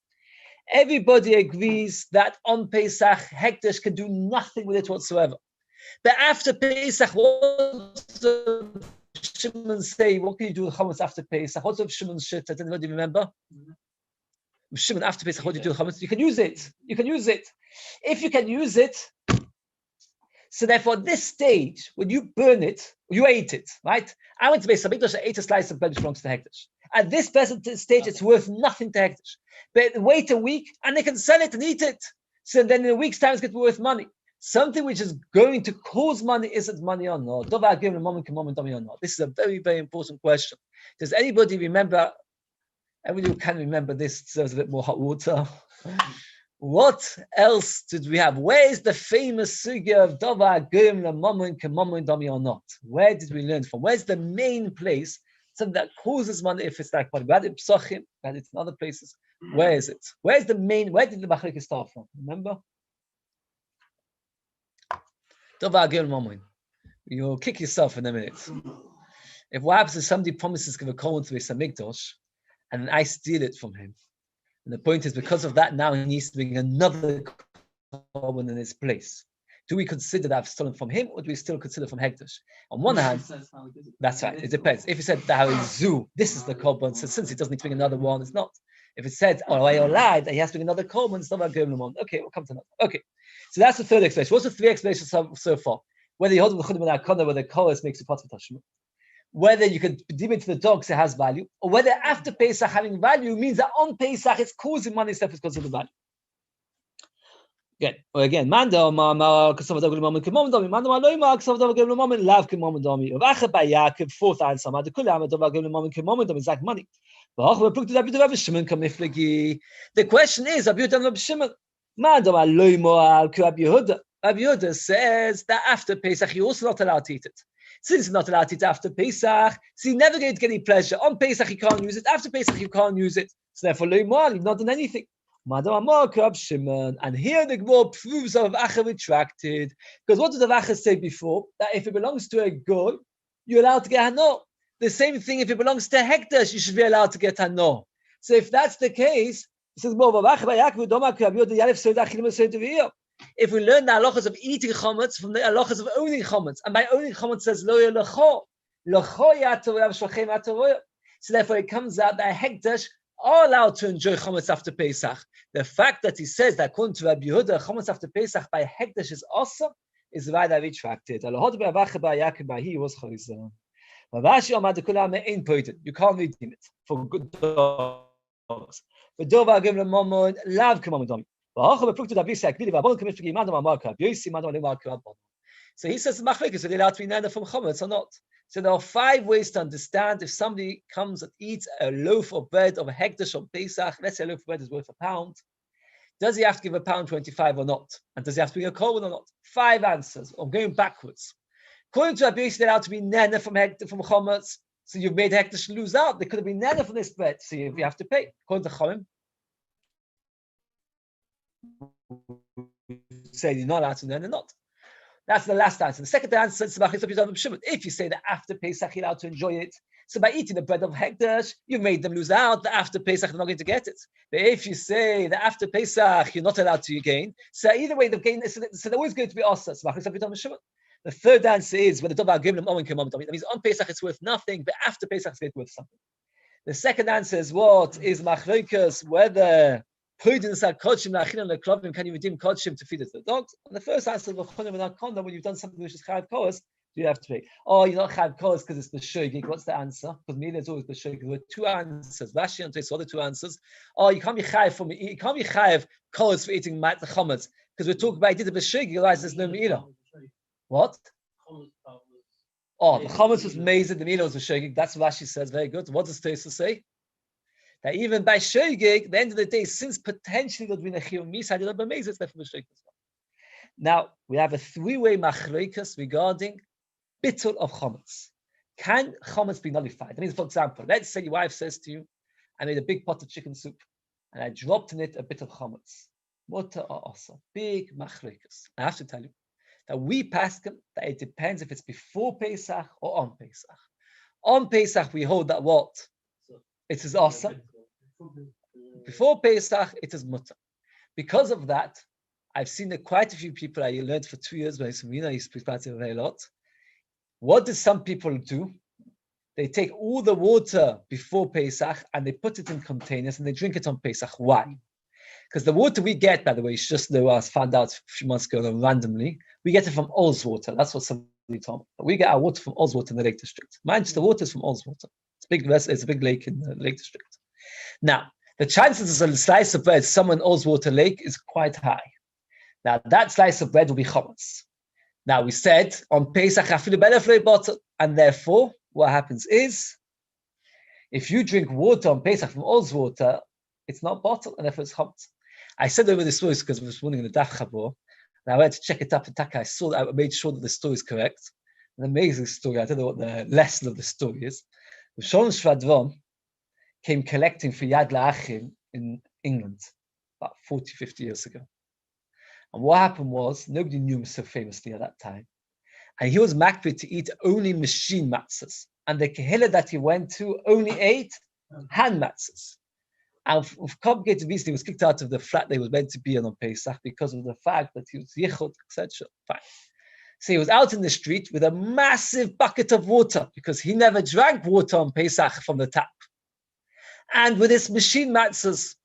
Everybody agrees that on Pesach, Hekdesh can do nothing with it whatsoever. But after Pesach, what does Shimon say? What can you do with chametz after Pesach? What's of Shimon's shit? Does anybody remember? Shimon, after Pesach, what do you do with chametz? You can use it. You can use it. If you can use it, so therefore, at this stage, when you burn it, you ate it, right? I went to Beis Hamikdash, I ate a slice of bread which belongs to Hekdesh. At this present stage, it's worth nothing to Hekdesh. But wait a week, and they can sell it and eat it. So then in a week's time, it's going to be worth money. Something which is going to cause money, is it money or not? This is a very, very important question. Does anybody remember, everybody who can remember this deserves a bit more hot water. What else did we have? Where is the famous sugya of Dova Gum Lamamon Kamamon Dami or not? Where did we learn from? Where's the main place? Something that causes money if it's like money. We had it in Pesachim, we had it in other places. Where is it? Where's the main? Where did the Machlekes start from? Remember? Dova Gum Lamamon. You'll kick yourself in a minute. If what happens is somebody promises to give a korban to Beis Hamikdash, and I steal it from him. And the point is, because of that, now he needs to bring another korban in his place. Do we consider that I've stolen from him, or do we still consider from Hekdesh? On one hand, that's right. It depends. If he said this is the korban, so since he doesn't need to bring another one, it's not. If it said, I lied, that he has to bring another korban, it's not about going on. Okay, we'll come to that. Okay, so that's the third explanation. What's the three explanations so far? Whether you hold the chudim and akona, whether koros makes a pot of tashma, whether you could deem it to the dogs it has value, or whether after Pesach having value means that on Pesach it's causing money stuff because of the value. Again, Manda Mama Kasavada Gulmam Kimomdami, Manda Maloma Kasavada Gulmam, Lav Kimomdami, of Acha by Yaakov, fourth answer, Mada Kulam, Dova Gulmam Kimomdami, Zak money. The question is, Abu Rab Shimon, Manda Maloma Krab Yehuda. Rabbi Yehuda says that after Pesach you're also not allowed to eat it. Since he's not allowed to eat after Pesach, so he never going to get any pleasure. On Pesach he can't use it. After Pesach you can't use it. So therefore, you've not done anything. And here the Gemara proves of Acha retracted. Because what did the Acha say before? That if it belongs to a goy, you're allowed to get hano. The same thing if it belongs to Hekdesh, you should be allowed to get hano. So if that's the case, it says if we learn the halachas of eating chametz from the halachas of owning chametz, and by owning chametz says lo yelecho, so therefore it comes out that Hekdesh are allowed to enjoy chametz after Pesach. The fact that he says that according to Rabbi Yehuda, chametz after Pesach by Hekdesh is awesome is why they retracted. He was chalizah. You can't redeem it for good dogs. So he says, are they allowed to be nana from chametz or not? So there are 5 ways to understand if somebody comes and eats a loaf of bread of a hekdesh or Pesach. Let's say a loaf of bread is worth £1. Does he have to give £1.25 or not? And does he have to bring a korban or not? 5 answers. I'm going backwards. According to Rabbi Yossi, they're allowed to be nana from chametz. So you've made hekdesh lose out. They could have been nana from this bread. So you have to pay. According to Chomim, say you're not allowed to nana, not. That's the last answer. The second answer is if you say that after Pesach you're allowed to enjoy it, so by eating the bread of Hekdesh, you made them lose out. The after Pesach they're not going to get it. But if you say that after Pesach you're not allowed to gain, so either way the gain, so they're always going to be also. The third answer is when the Dova gave them that means on Pesach it's worth nothing, but after Pesach it's worth something. The second answer is what is machlokas, whether can you redeem kodshim to feed it to the dogs? And the first answer is when you've done something which is chayav koros, do you have to pay? Oh, you're not chayav koros because it's b'shogig. What's the answer? Because me there's always b'shogig. There were 2 answers. Rashi and Tosfos, the 2 answers. Oh, you can't be chayav for me. You can't be chayav koros for eating the chametz because we're talking about he did the b'shogig. Otherwise, there's no meila. What? Oh, the chametz was amazing. The meila was b'shogig. That's what Rashi says. Very good. What does Tosfos say? That even by shogig, at the end of the day, since potentially there would be a chiyuv misa, you'll be amazed it's definitely shogig as well. Now we have a 3-way machlokas regarding bittul of chametz. Can chametz be nullified? That means, for example, let's say your wife says to you, "I made a big pot of chicken soup, and I dropped in it a bit of chametz." Mutter or also big machlokas. I have to tell you that we paskin that it depends if it's before Pesach or on Pesach. On Pesach we hold that what? It is awesome. Before Pesach, it is mutter. Because of that, I've seen that quite a few people, I learned for 2 years, but I used to practice a very lot. What do some people do? They take all the water before Pesach and they put it in containers and they drink it on Pesach. Why? Because the water we get, by the way, it's just though I found out a few months ago randomly, we get it from Oz water. That's what somebody told me. We get our water from Oz water in the Lake District. Mind you, the water is from Oz water. It's a big lake in the Lake District. Now, the chances of a slice of bread somewhere in Oswater Lake is quite high. Now, that slice of bread will be chametz. Now, we said on Pesach, and therefore, what happens is, if you drink water on Pesach from Oswater, it's not bottled, and therefore it's chametz. I said over this story because this morning in the Daf Chabur, and I went to check it up in Taka. I made sure that the story is correct. An amazing story. I don't know what the lesson of the story is. Shon Shvadron came collecting for Yad La'achim in England about 40, 50 years ago. And what happened was, nobody knew him so famously at that time. And he was makbid to eat only machine matzahs. And the kehillah that he went to only ate hand matzahs. And of complicated reason, he was kicked out of the flat they was meant to be in on Pesach because of the fact that he was yichud, etc. Fine. So he was out in the street with a massive bucket of water because he never drank water on Pesach from the tap. And with his machine matzahs,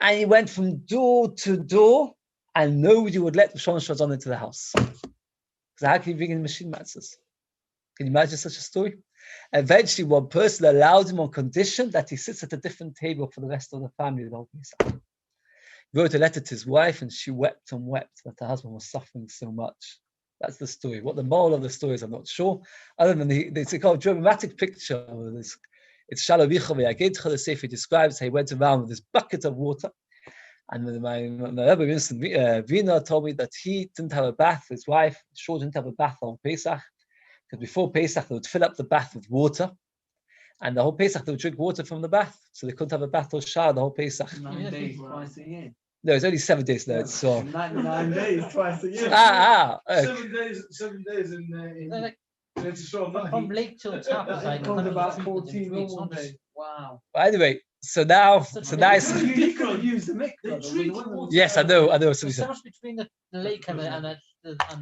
and he went from door to door, and nobody would let the Shon Shazon into the house. So how can you bring in machine matzahs? Can you imagine such a story? Eventually, one person allowed him on condition that he sits at a different table for the rest of the family. He wrote a letter to his wife, and she wept and wept that her husband was suffering so much. That's the story. What the moral of the story is, I'm not sure. Other than it's a kind of dramatic picture. It's Shalom Yichov. The Sefer describes how he went around with this bucket of water. And my Rebbe Winston Wiener told me that he didn't have a bath. His wife, sure, didn't have a bath on Pesach. Because before Pesach, they would fill up the bath with water. And the whole Pesach, they would drink water from the bath. So they couldn't have a bath or shower the whole Pesach. 9 days, twice a year. No, it's only 7 days now. So 9 days, twice a year. 7 days in it's so From lake till tap is like comes about 14 14 normal days. days. Wow. but anyway, so now it's, You could use the mikveh. yes, I know. So There's so much between the lake and the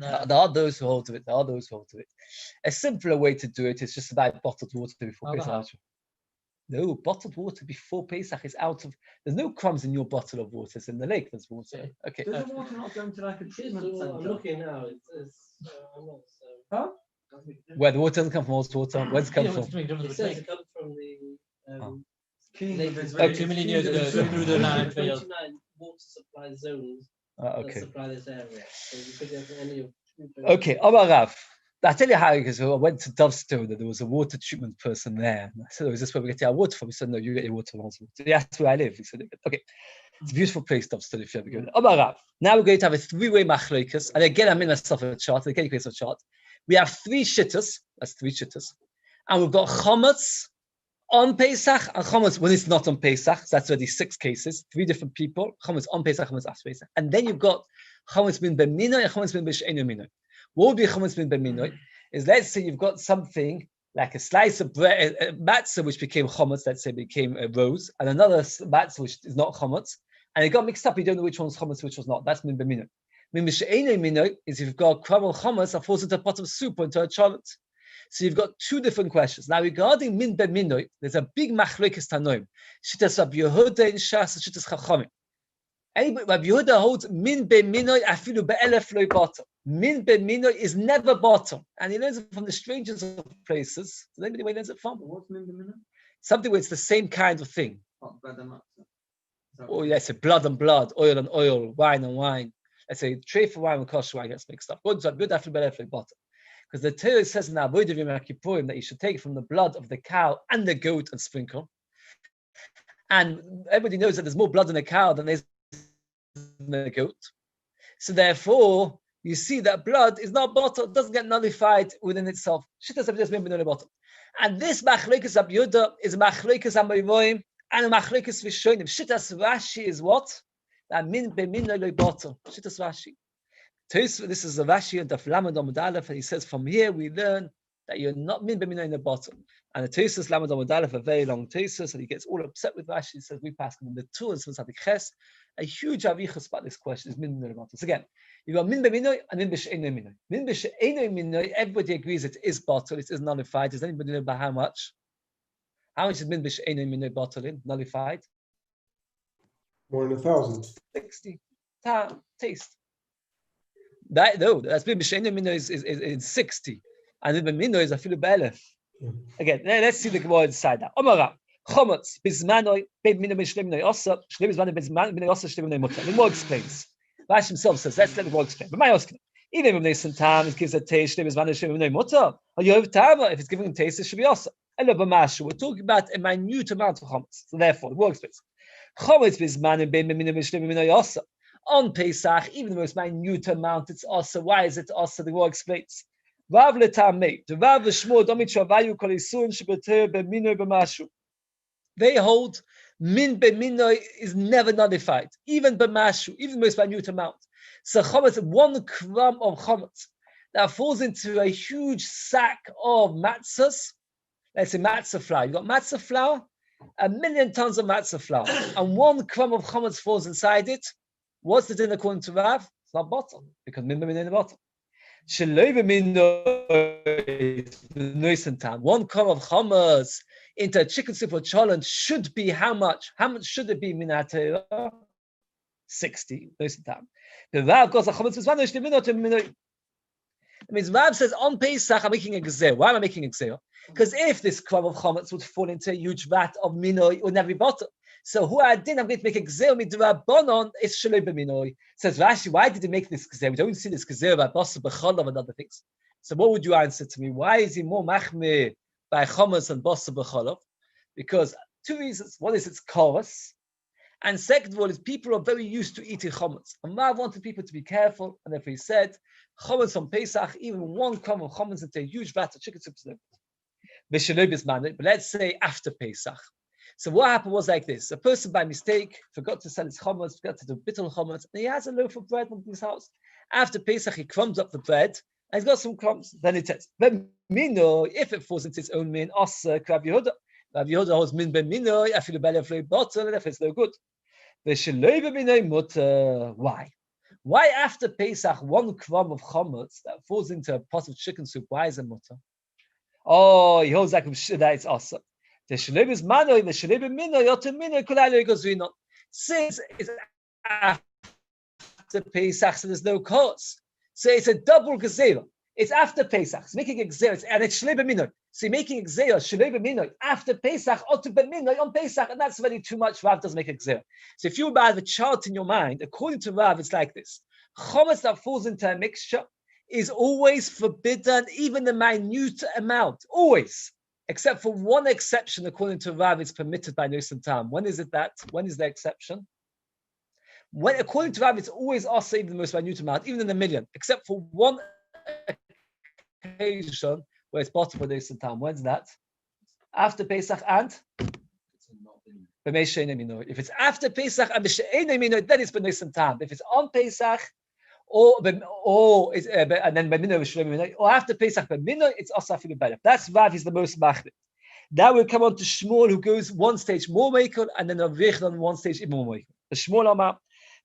there are those who hold to it. A simpler way to do it is just to buy bottled water before Pesach. No, bottled water before Pesach is out of. There's no crumbs in your bottle of water. It's in the lake. There's water. Okay. Does the water not go into like a treatment I'm center? looking now. I'm not so. Huh? Where the water doesn't come from Old water. Where's it come from? It says it comes from the Okay. 2 million years ago through the land. 29 water supply zones that Okay. supply this area. So you could have any of. Okay. Omar Rav. I tell you how, because I went to Dovestone and there was a water treatment person there. And I said, "Oh, is this where we get our water from?" He said, "No, you get your water from Oslo." So that's where I live. He said, "Okay, it's a beautiful place, Dovestone, if you ever go there." Omar Rav. Now we're going to have a three-way machlokas. And again, I'm in myself a chart. And again, you create a chart. We have 3 shittas. That's 3 shittas. And we've got chometz on Pesach and chometz when it's not on Pesach. So that's already 6 cases. 3 different people. Chometz on Pesach, chometz after Pesach. And then you've got chometz bin b'minoi and chometz bin b'she'enu minoi. What would be chometz bin b'minoi? Is let's say you've got something like a slice of bread, a matzah which became chometz, let's say became a rose, and another matzah which is not chometz, and it got mixed up. You don't know which one's chometz, which was not. That's min b'minoi. Min b'she'enu minoi is if you've got crumble chometz that falls into a pot of soup or into a cholet. So you've got 2 different questions. Now regarding min b'minoi, there's a big machlokes tanoim. Shittas Rabbi Yehuda in Shas, shittas Chachamim. Rabbi Yehuda holds min b'minoi afilu be'elef loy bottom. Min b'minoi is never bottom, and he learns it from the strangest of places. Does anybody know where he learns it from? What's min b'minoi? Something where it's the same kind of thing. Hot bread and matzah. Oh, let's say blood and blood, oil and oil, wine and wine. Let's say tray for wine and kosher wine gets mixed up. Good, afilu be'elef loy bottom. Because the Torah says in Avodah Yom Kippurim that you should take it from the blood of the cow and the goat and sprinkle. And everybody knows that there's more blood in a cow than there's in a goat. So therefore, you see that blood is not bottled, doesn't get nullified within itself. Shittas have just been bottled. And this machlokes Rabbi Yehuda is a machlokes Amoraim and a machlokes Rishonim. Shittas Rashi is what? That min b'minoi lo bottle. Shittas Rashi. This is the Rashi and the Lamed Amud Aleph, and he says from here we learn that you're not min b'minoi in the bottom. And the Tosus Lamed Amud Aleph, a very long Tosus, and he gets all upset with Rashi. He says we pass him the tools from Sadik Ches. A huge avichus about this question is min b'minoi in the bottom. So again, you've got min b'minoi and min b'she'enu minoi. Min b'she'enu minoi, everybody agrees it is bottle, it is nullified. Does anybody know about how much? How much is min b'she'enu minoi bottle in nullified? More than 1,000. 60. Taste. That's min b'she'enu minoi is 60, and min b'minoi is afilu be'elef. Again, let's see the Gemara inside that. Omara, chometz bizmanoi beid minoi b'shlem minoi osa shlem bizmanoi minoi osa shlem minoi mutar. The Gemara explains. Rashi himself says, let's let the Gemara explain. But my asking, even if there's some time, it gives a taste. Shlem bizmanoi shlem minoi mutar. Or you have time if it's giving a taste, it should be osa. Elo b'mashu. We're talking about a minute amount of chometz. So therefore, the Gemara explains. Chometz bizmanoi beid minoi b'shlem minoi osa. On Pesach, even the most minute amount, it's osa. Why is it osa? The Gemara explains. They hold min b'minoi is never nullified, even b'mashu, even the most minute amount. So chometz, 1 crumb of chometz that falls into a huge sack of matzahs. Let's say matzah flour. You got matzah flour, 1,000,000 tons of matzah flour, and 1 crumb of chametz falls inside it. What's the din according to Rav? It's not bottle, because min in the bottle. One crumb of chametz into a chicken soup or cholent should be how much? How much should it be? Minatera 60. The Rav goes a chametz is one. It means Rav says on Pesach I'm making a gzeir. Why am I making a gzeir? Because if this crumb of chametz would fall into a huge vat of minoi, it would never be bottled. So who I did, I'm going to make a gzeir midrabanon is shaloi b'minoi. Says Rashi, why did he make this gzeir? We don't see this gzeir about basa b'cholav and other things. So what would you answer to me? Why is he more machmir by chametz and basa b'cholav? Because 2 reasons. One is it's chorus, and second of all is people are very used to eating chametz. And Rav wanted people to be careful, and therefore he said chametz on Pesach, even 1 crumb of chametz into a huge vat of chicken soup. But let's say after Pesach. So what happened was like this: a person by mistake forgot to sell his chametz, forgot to do bittul chametz, and he has a loaf of bread in his house. After Pesach, he crumbs up the bread, and he's got some crumbs. Then he says, "Ben mino, if it falls into its own min, asa Rav Yehuda. Rav Yehuda holds min ben mino. I feel a belly of bottle, and if it's no good, the shaloi ben mino mutter. Why? Why after Pesach 1 crumb of chametz that falls into a pot of chicken soup? Why is it mutter? Oh, he holds like that it's awesome. The shalib is manoi, the shalib is minoi, yoter minoi, kulalo goes vino. Since it's after Pesach, so there's no cause. So it's a double gezerah. It's after Pesach. It's making a gezerah, and it's shalib minoi. So you're making a gezerah, shalib minoi, after Pesach, otu minoi on Pesach, and that's already too much. Rav doesn't make a gezerah. So if you have a chart in your mind, according to Rav, it's like this: chametz that falls into a mixture is always forbidden, even the minute amount, always, except for one exception. According to Rav, it's permitted by Nosem Tam. When is it that? When is the exception? When, according to Rav, it's always also even the most minute amount, even in a million, except for one occasion where it's bottom for Nosem Tam. When's that? After Pesach and? If it's after Pesach and then it's Nosem Tam. If it's on Pesach, or and then or after Pesach it's also afilu better. That's Rav is the most machmir. Now we come on to Shmuel, who goes one stage more makel, and then Rav Yechon on one stage even more makel. The Shmuel Amar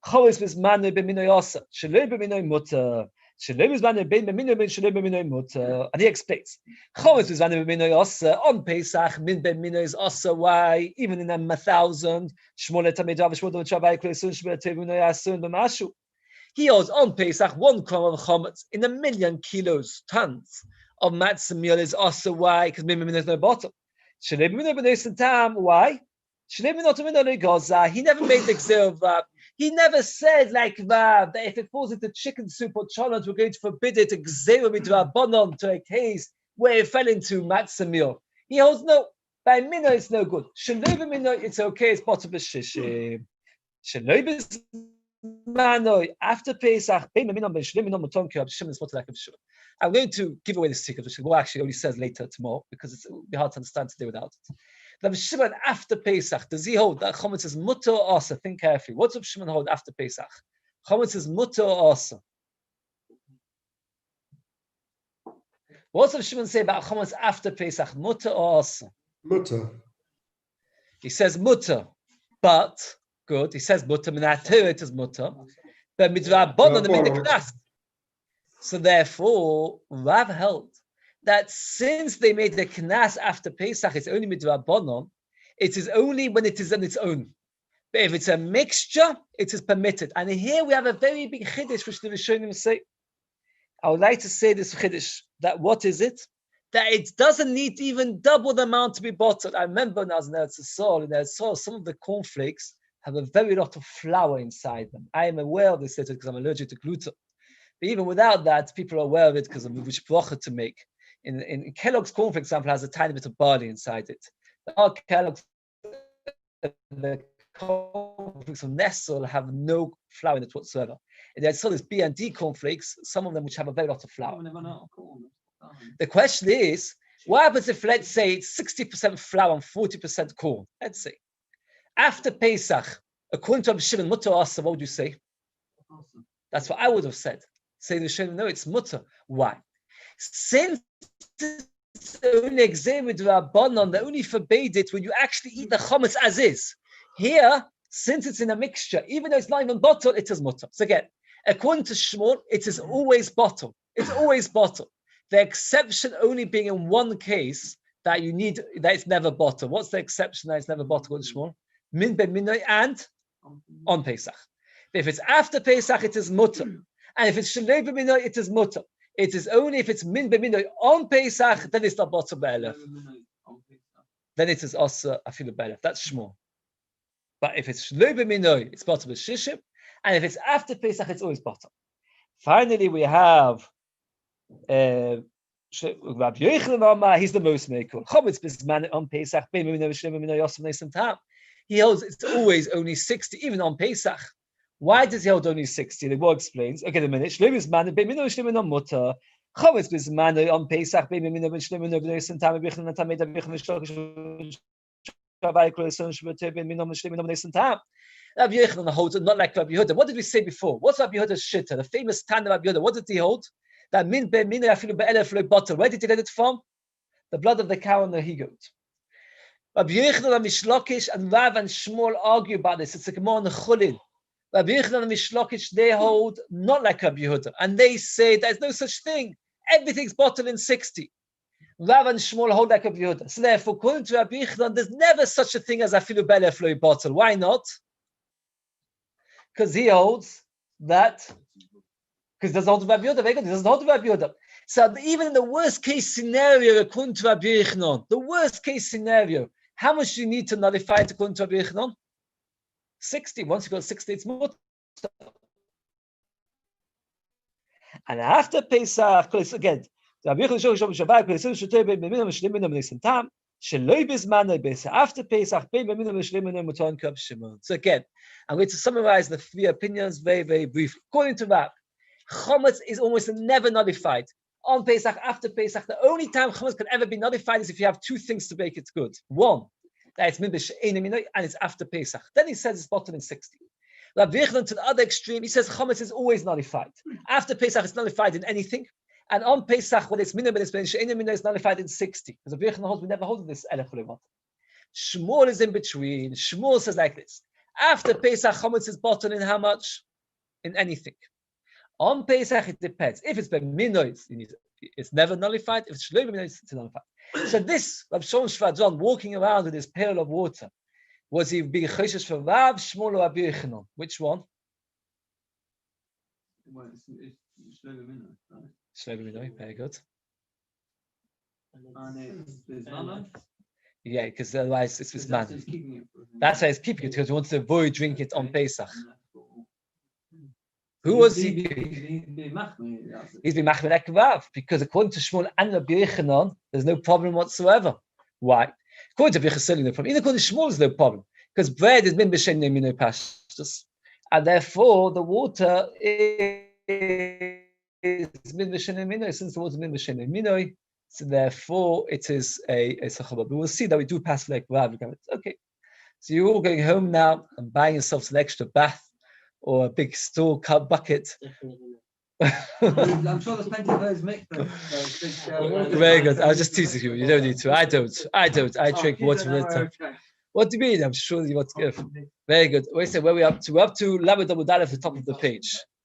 Cholis was manu b'minoi asa shaloi b'minoi mutter shaloi was manu b'minoi ben shaloi b'minoi mutter, and he explains Cholis was manu b'minoi asa on Pesach min b'minoi is asa. Why? Even in a 1,000 Shmuel tamid Rav Shmuel Shabbai Klesun Shmuel Tevunoi Asun b'mashu. He holds on Pesach 1 crumb of chametz in 1,000,000 kilos, tons of matzah meal is also. Why? Because there's no bottom. Why? He never made the gzeir of Rav. He never said like Rav that if it falls into chicken soup or cholent, we're going to forbid it to gzeir midrabanon to a case where it fell into matzah meal. He holds no. By mino, it's no good. It's okay. It's bottom of shishim. After Pesach, I'm going to give away the secret, which we'll actually only says later tomorrow, because it'll be hard to understand today without it. Rav Shimon after Pesach, does he hold that chametz is mutter or asa? Think carefully. What's Rav Shimon hold after Pesach? Chametz is mutter or asa? What's Rav Shimon say about chametz after Pesach? Mutter or asa? Mutter. He says mutter, but good. He says mutter, it is mutter, but midrabanon made the knas. So therefore, Rav held that since they made the knas after Pesach, it's only midrabanon. It is only when it is on its own. But if it's a mixture, it is permitted. And here we have a very big chiddush, which the Rishonim say. I would like to say this chiddush, that what is it? That it doesn't need even double the amount to be bottled. I remember when I was in Eretz Yisrael, some of the cornflakes have a very lot of flour inside them. I am aware of this because I'm allergic to gluten. But even without that, people are aware of it because of which bracha to make. In Kellogg's corn, for example, has a tiny bit of barley inside it. Our Kellogg's, the cornflakes of Nestle have no flour in it whatsoever. And there's still this B&D cornflakes, some of them which have a very lot of flour. The question is, what happens if, let's say, it's 60% flour and 40% corn? Let's say. After Pesach, according to Rabbi Shimon, mutter asa, what would you say? That's what I would have said. Say the Shimon, no, it's mutter. Why? Since it's only examined Rabbanon, they only forbade it when you actually eat the chametz as is. Here, since it's in a mixture, even though it's not even bottle, it is mutter. So again, according to Shmuel, it is always bottle. It's always bottle. The exception only being in one case that you need, that it's never bottle. What's the exception that it's never bottle in Shmuel? Min ben minoi and on Pesach. If it's after Pesach, it is mutter. And if it's shalei ben minoi, it is mutter. It is only if it's min ben minoi on Pesach, then it's not bottle be'elef. Then it is also afilu be'elef. That's Shmuel. But if it's shalei ben minoi, it's bottle b'shishim. And if it's after Pesach, it's always bottle. Finally, we have Rabbi Yochanan, he's the most meikol. Chometz bisman on Pesach, he holds it's always only 60, even on Pesach. Why does he hold only 60? The Gemara explains. Okay, a minute. Shloim bisman, beimino shloim on mutter. Chometz bisman on Pesach, beimino shloim on b'noisen tam, b'ichin tamed, b'ichin shloim Rabbi Yochanan holds it not like Rabbi Yehuda. What did we say before? What's Rabbi Yehuda's shitta? The famous Tana Rabbi Yehuda. What did he hold? That min be min afilu be'elef lo bottle. Where did he get it from? The blood of the cow and the he-goat. Rabbi Yochanan and Mishlokish and Rav and Shmuel argue about this. It's a Gemara in the Chulin. Rabbi Yochanan and Mishlokish, they hold not like Rabbi Yehuda, and they say there's no such thing. Everything's bottled in 60. Rav and Shmuel hold like Rabbi Yehuda. So therefore, according to Rabbi Yochanan, there's never such a thing as afilu be'elef lo bottle. Why not? Because he holds that. Because doesn't hold Rabbi Yehuda, he doesn't hold Rabbi Yehuda. So even in the worst case scenario, according to Rabbi Yochanan, the worst case scenario, how much do you need to nullify it according to Rabbi Yochanan? 60. Once you go 60, it's mutter. And after Pesach, again, Rabbi Yochanan after Pesach, so again, I'm going to summarize the three opinions very, very briefly. According to Rav, Chometz is almost never nullified. On Pesach, after Pesach, the only time Chometz can ever be nullified is if you have two things to make it good. One, that it's Mibish and it's after Pesach. Then he says it's bottled in 60. Rabbi Yochanan to the other extreme, he says Chometz is always nullified. After Pesach, it's nullified in anything. And on Pesach, when it's minimum, it's nullified in 60. Because Rabbi Yochanan holds we never hold this elef levat. Shmuel is in between. Shmuel says like this: after Pesach, Chometz is bottled in how much? In anything. On Pesach, it depends. If it's b'minois, it's never nullified. If it's shloim b'minois, it's nullified. So this Rav Shimon Shvadzon walking around with this pail of water, was he being choshesh for Rav, Shmuel, or Rabbi Yochanan? Which one? Well, it's shloim b'minois, right? Shloim b'minois, very good. And it's bisman. Yeah, because otherwise it's That's bisman. who's keeping it. That's why he's keeping it, because he wants to avoid drinking it on Pesach. Who was he? He's been machmed like Rav, because according to Shmuel and Rabbi Yochanan, there's no problem whatsoever. Why? According to Rabbi Yochanan, no problem. Even according to Shmuel, there's no problem, because bread is min b'shem minoi pashtus, and therefore the water is min b'shem minoi. Since the water is min b'shem minoi, so therefore it is a sachaba. But we'll see that we do pass like Rav. Okay, so you're all going home now and buying yourselves an extra bath or a big store cup bucket. I'm sure there's plenty of those mixed. Very good. I was just teasing you. You don't need to. I don't. I drink water with it. What do you mean? I'm sure you want to give. Very good. Wait a second. Where are we up to? We're up to Lamed Amud Aleph at the top of the page.